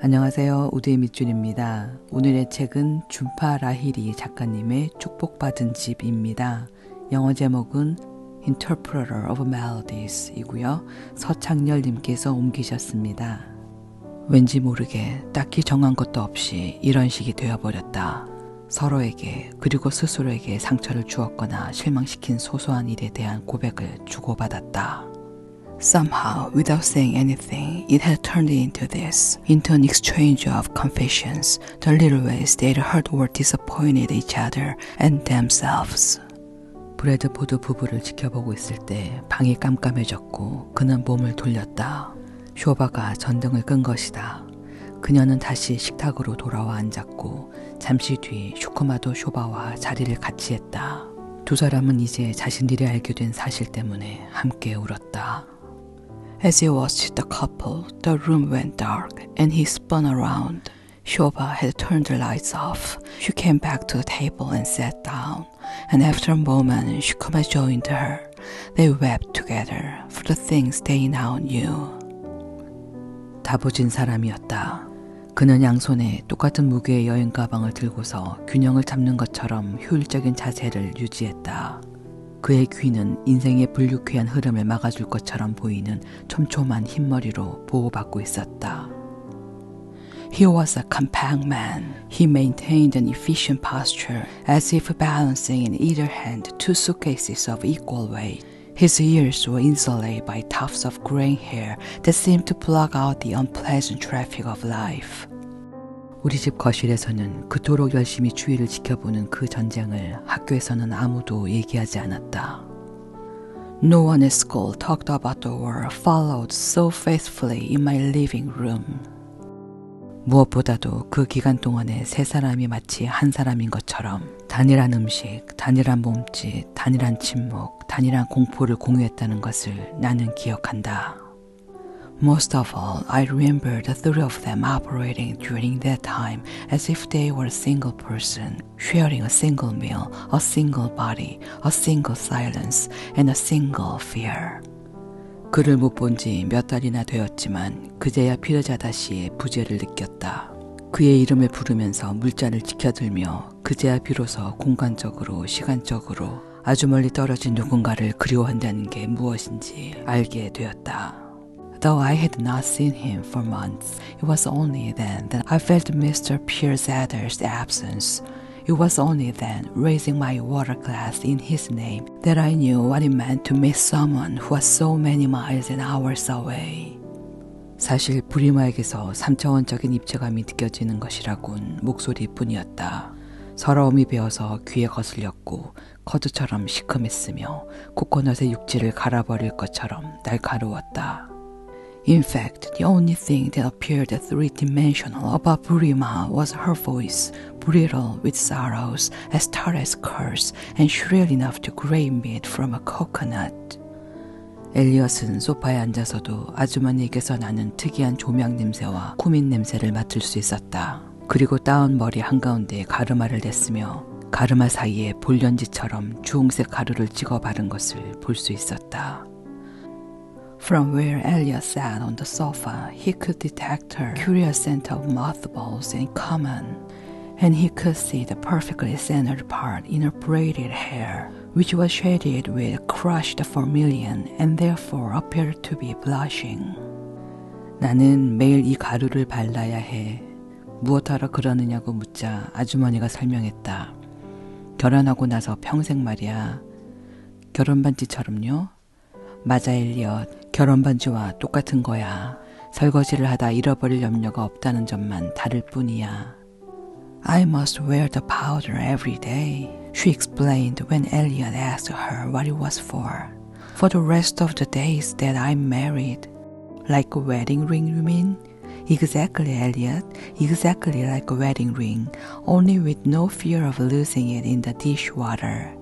안녕하세요. 우드의 밑줄입니다. 오늘의 책은 준파 라히리 작가님의 축복받은 집입니다. 영어 제목은 Interpreter of Melodies 이고요. 서창렬님께서 옮기셨습니다. 왠지 모르게 딱히 정한 것도 없이 이런 식이 되어버렸다. 서로에게 그리고 스스로에게 상처를 주었거나 실망시킨 소소한 일에 대한 고백을 주고받았다. Somehow, without saying anything, it had turned into an exchange of confessions, the little ways they'd hurt or disappointed each other and themselves. 브래드포드 부부를 지켜보고 있을 때 방이 깜깜해졌고 그는 몸을 돌렸다. 쇼바가 전등을 끈 것이다. 그녀는 다시 식탁으로 돌아와 앉았고 잠시 뒤 슈쿠마도 쇼바와 자리를 같이 했다. 두 사람은 이제 자신들이 알게 된 사실 때문에 함께 울었다. As he watched the couple, the room went dark and he spun around. Shoba had turned the lights off. She came back to the table and sat down, and after a moment Shukuma joined her. They wept together for the things they now knew. 다부진 사람이었다. 그는 양손에 똑같은 무게의 여행 가방을 들고서 균형을 잡는 것처럼 효율적인 자세를 유지했다. 그의 귀는 인생의 불유쾌한 흐름을 막아줄 것처럼 보이는 촘촘한 흰머리로 보호받고 있었다. He was a compact man. He maintained an efficient posture as if balancing in either hand two suitcases of equal weight. His ears were insulated by tufts of graying hair that seemed to block out the unpleasant traffic of life. 우리 집 거실에서는 그토록 열심히 주위를 지켜보는 그 전쟁을 학교에서는 아무도 얘기하지 않았다. No one at school talked about the war followed so faithfully in my living room. 무엇보다도 그 기간 동안에 세 사람이 마치 한 사람인 것처럼 단일한 음식, 단일한 몸짓, 단일한 침묵, 단일한 공포를 공유했다는 것을 나는 기억한다. Most of all, I remember the three of them operating during that time as if they were a single person, sharing a single meal, a single body, a single silence, and a single fear. 그를 못 본 지 몇 달이나 되었지만 그제야 피르자다시의 부재를 느꼈다. 그의 이름을 부르면서 물자를 지켜들며 그제야 비로소 공간적으로 시간적으로 아주 멀리 떨어진 누군가를 그리워한다는 게 무엇인지 알게 되었다. Though I had not seen him for months, it was only then that I felt Mr. Pierce Adder's absence. It was only then, raising my water glass in his name, that I knew what it meant to miss someone who was so many miles and hours away. 사실 부리마에게서 3차원적인 입체감이 느껴지는 것이라곤 목소리뿐이었다. 서러움이 배어서 귀에 거슬렸고 커드처럼 시큼했으며 코코넛의 육질을 갈아버릴 것처럼 날카로웠다. In fact, the only thing that appeared three-dimensional about Burima was her voice, brittle with sorrows, as tart as curse, and shrill enough to grate meat from a coconut. 엘리엇은 소파에 앉아서도 아주머니에게서 나는 특이한 조명 냄새와 쿠민 냄새를 맡을 수 있었다. 그리고 따은 머리 한가운데 가르마를 댔으며 가르마 사이에 볼련지처럼 주홍색 가루를 찍어 바른 것을 볼 수 있었다. From where Elliot sat on the sofa, he could detect her curious scent of mothballs and common, and he could see the perfectly centered part in her braided hair, which was shaded with crushed vermilion and therefore appeared to be blushing. 나는 매일 이 가루를 발라야 해. 무엇하러 그러느냐고 묻자 아주머니가 설명했다. 결혼하고 나서 평생 말이야. 결혼반지처럼요? 맞아 엘리엇. 결혼반지와 똑같은 거야. 설거지를 하다 잃어버릴 염려가 없다는 점만 다를 뿐이야. I must wear the powder every day, she explained when Elliot asked her what it was for. For the rest of the days that I'm married. Like a wedding ring, you mean? Exactly, Elliot. Exactly like a wedding ring, only with no fear of losing it in the dishwater.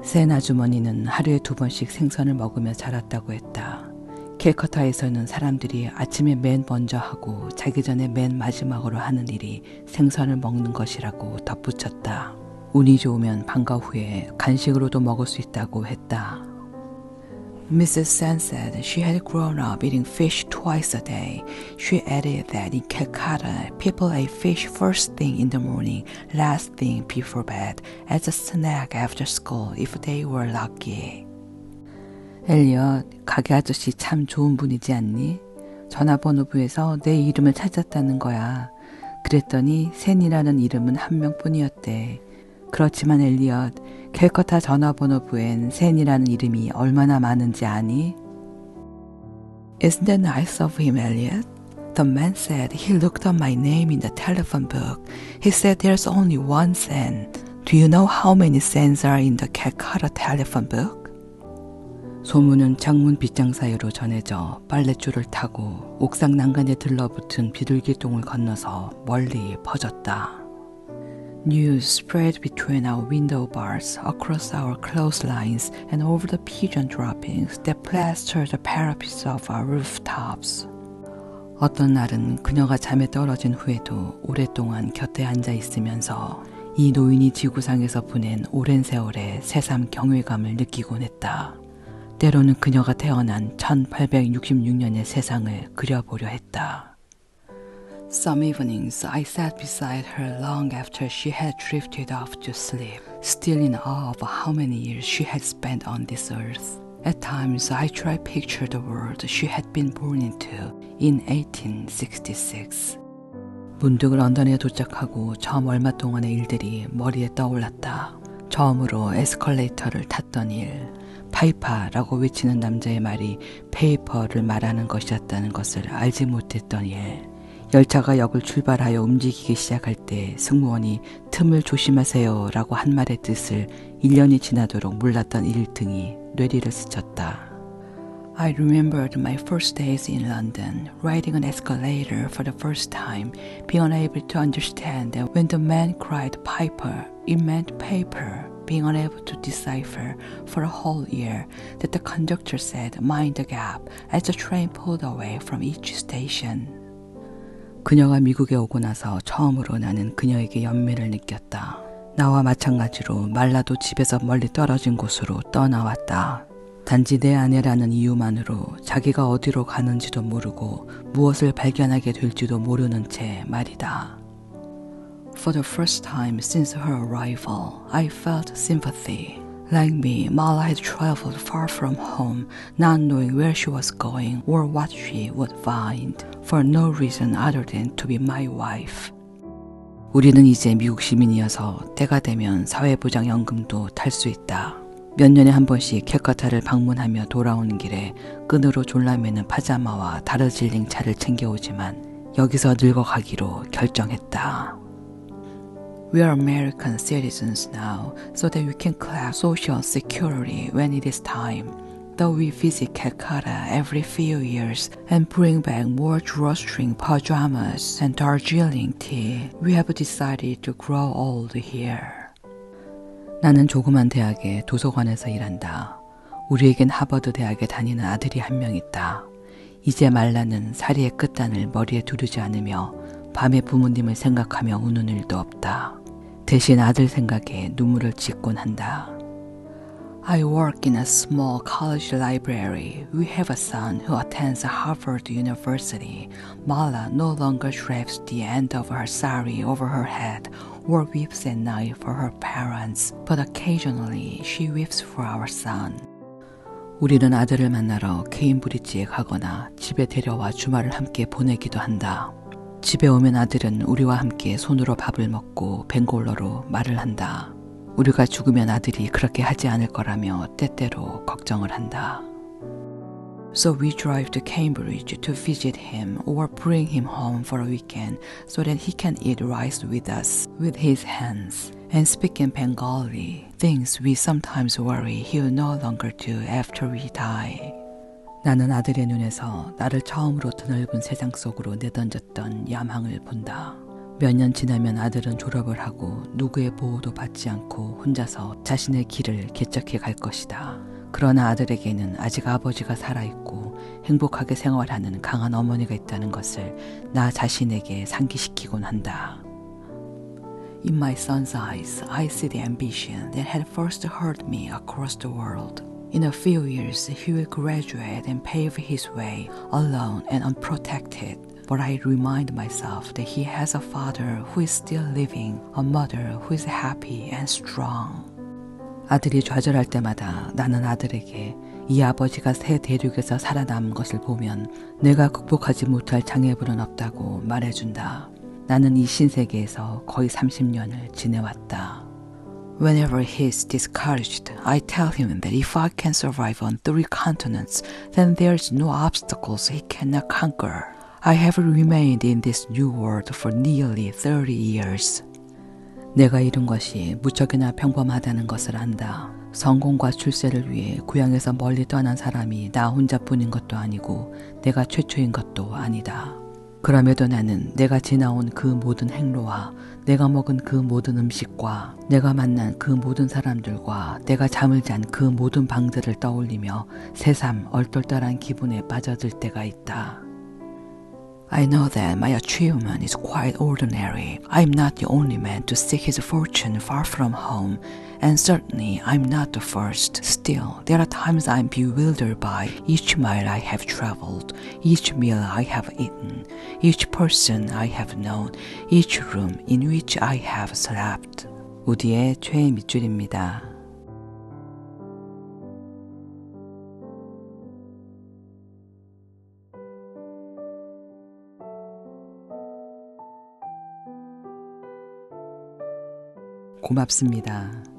센 아주머니는 하루에 2번씩 생선을 먹으며 자랐다고 했다. 캘커타에서는 사람들이 아침에 맨 먼저 하고 자기 전에 맨 마지막으로 하는 일이 생선을 먹는 것이라고 덧붙였다. 운이 좋으면 방과 후에 간식으로도 먹을 수 있다고 했다. Mrs. Sen said she had grown up eating fish twice a day. She added that in Calcutta, people ate fish first thing in the morning, last thing before bed, as a snack after school if they were lucky. 엘리엇, 가게 아저씨 참 좋은 분이지 않니? 전화번호부에서 내 이름을 찾았다는 거야. 그랬더니 센이라는 이름은 한 명뿐이었대. 그렇지만 엘리엇, 캘커타 전화번호부엔 센이라는 이름이 얼마나 많은지 아니? Isn't that nice of him, Elliot? The man said he looked up my name in the telephone book. He said there's only one Sen. Do you know how many Sens are in the Calcutta telephone book? 소문은 창문 빗장 사이로 전해져 빨랫줄을 타고 옥상 난간에 들러붙은 비둘기똥을 건너서 멀리 퍼졌다. News spread between our window bars, across our clotheslines, and over the pigeon droppings that plastered the parapets of our rooftops. 어떤 날은 그녀가 잠에 떨어진 후에도 오랫동안 곁에 앉아 있으면서 이 노인이 지구상에서 보낸 오랜 세월의 새삼 경외감을 느끼곤 했다. 때로는 그녀가 태어난 1866년의 세상을 그려보려 했다. Some evenings I sat beside her long after she had drifted off to sleep, still in awe of how many years she had spent on this earth. At times I tried to picture the world she had been born into in 1866. 문득 런던에 도착하고 처음 얼마 동안의 일들이 머리에 떠올랐다. 처음으로 에스컬레이터를 탔던 일, 파이파라고 외치는 남자의 말이 페이퍼를 말하는 것이었다는 것을 알지 못했던 일, 열차가 역을 출발하여 움직이기 시작할 때 승무원이 틈을 조심하세요 라고 한 말의 뜻을 1년이 지나도록 몰랐던 일 등이 뇌리를 스쳤다. I remembered my first days in London, riding an escalator for the first time, being unable to understand that when the man cried Piper, it meant paper, being unable to decipher for a whole year that the conductor said mind the gap as the train pulled away from each station. 그녀가 미국에 오고 나서 처음으로 나는 그녀에게 연민을 느꼈다. 나와 마찬가지로 말라도 집에서 멀리 떨어진 곳으로 떠나왔다. 단지 내 아내라는 이유만으로 자기가 어디로 가는지도 모르고 무엇을 발견하게 될지도 모르는 채 말이다. For the first time since her arrival, I felt sympathy. Like me, Mala had traveled far from home, not knowing where she was going or what she would find, for no reason other than to be my wife. 우리는 이제 미국 시민이어서 때가 되면 사회보장연금도 탈 수 있다. 몇 년에 한 번씩 캘커타를 방문하며 돌아오는 길에 끈으로 졸라매는 파자마와 다르질링 차를 챙겨오지만 여기서 늙어가기로 결정했다. We are American citizens now, so that we can collect Social Security when it is time. Though we visit Calcutta every few years and bring back more drawstring pajamas and Darjeeling tea, we have decided to grow old here. 나는 조그만 대학의 도서관에서 일한다. 우리에겐 하버드 대학에 다니는 아들이 한 명 있다. 이제 말라는 사리의 끝단을 머리에 두르지 않으며 밤에 부모님을 생각하며 우는 일도 없다. 대신 아들 생각에 눈물을 짓곤 한다. I work in a small college library. We have a son who attends Harvard University. Mala no longer drapes the end of her sari over her head or weeps at night for her parents, but occasionally she weeps for our son. 우리는 아들을 만나러 케임브리지에 가거나 집에 데려와 주말을 함께 보내기도 한다. 집에 오면 아들은 우리와 함께 손으로 밥을 먹고 벵골러로 말을 한다. 우리가 죽으면 아들이 그렇게 하지 않을 거라며 때때로 걱정을 한다. So we drive to Cambridge to visit him or bring him home for a weekend so that he can eat rice with us with his hands and speak in Bengali, things we sometimes worry he will no longer do after we die. 나는 아들의 눈에서 나를 처음으로 드넓은 세상 속으로 내던졌던 야망을 본다. 몇 년 지나면 아들은 졸업을 하고 누구의 보호도 받지 않고 혼자서 자신의 길을 개척해 갈 것이다. 그러나 아들에게는 아직 아버지가 살아있고 행복하게 생활하는 강한 어머니가 있다는 것을 나 자신에게 상기시키곤 한다. In my son's eyes, I see the ambition that had first hurled me across the world. In a few years, he will graduate and pave his way, alone and unprotected. But I remind myself that he has a father who is still living, a mother who is happy and strong. 아들이 좌절할 때마다 나는 아들에게 이 아버지가 새 대륙에서 살아남은 것을 보면 내가 극복하지 못할 장애물은 없다고 말해준다. 나는 이 신세계에서 거의 30년을 지내왔다. Whenever he is discouraged, I tell him that if I can survive on 3 continents, then there's no obstacles he cannot conquer. I have remained in this new world for nearly 30 years. 내가 이룬 것이 무척이나 평범하다는 것을 안다. 성공과 출세를 위해 고향에서 멀리 떠난 사람이 나 혼자뿐인 것도 아니고 내가 최초인 것도 아니다. 그럼에도 나는 내가 지나온 그 모든 행로와 내가 먹은 그 모든 음식과 내가 만난 그 모든 사람들과 내가 잠을 잔 그 모든 방들을 떠올리며 새삼 얼떨떨한 기분에 빠져들 때가 있다. I know that my achievement is quite ordinary. I'm not the only man to seek his fortune far from home, and certainly I'm not the first. Still, there are times I'm bewildered by each mile I have traveled, each meal I have eaten, each person I have known, each room in which I have slept. 우디의 최애 밑줄입니다. 고맙습니다.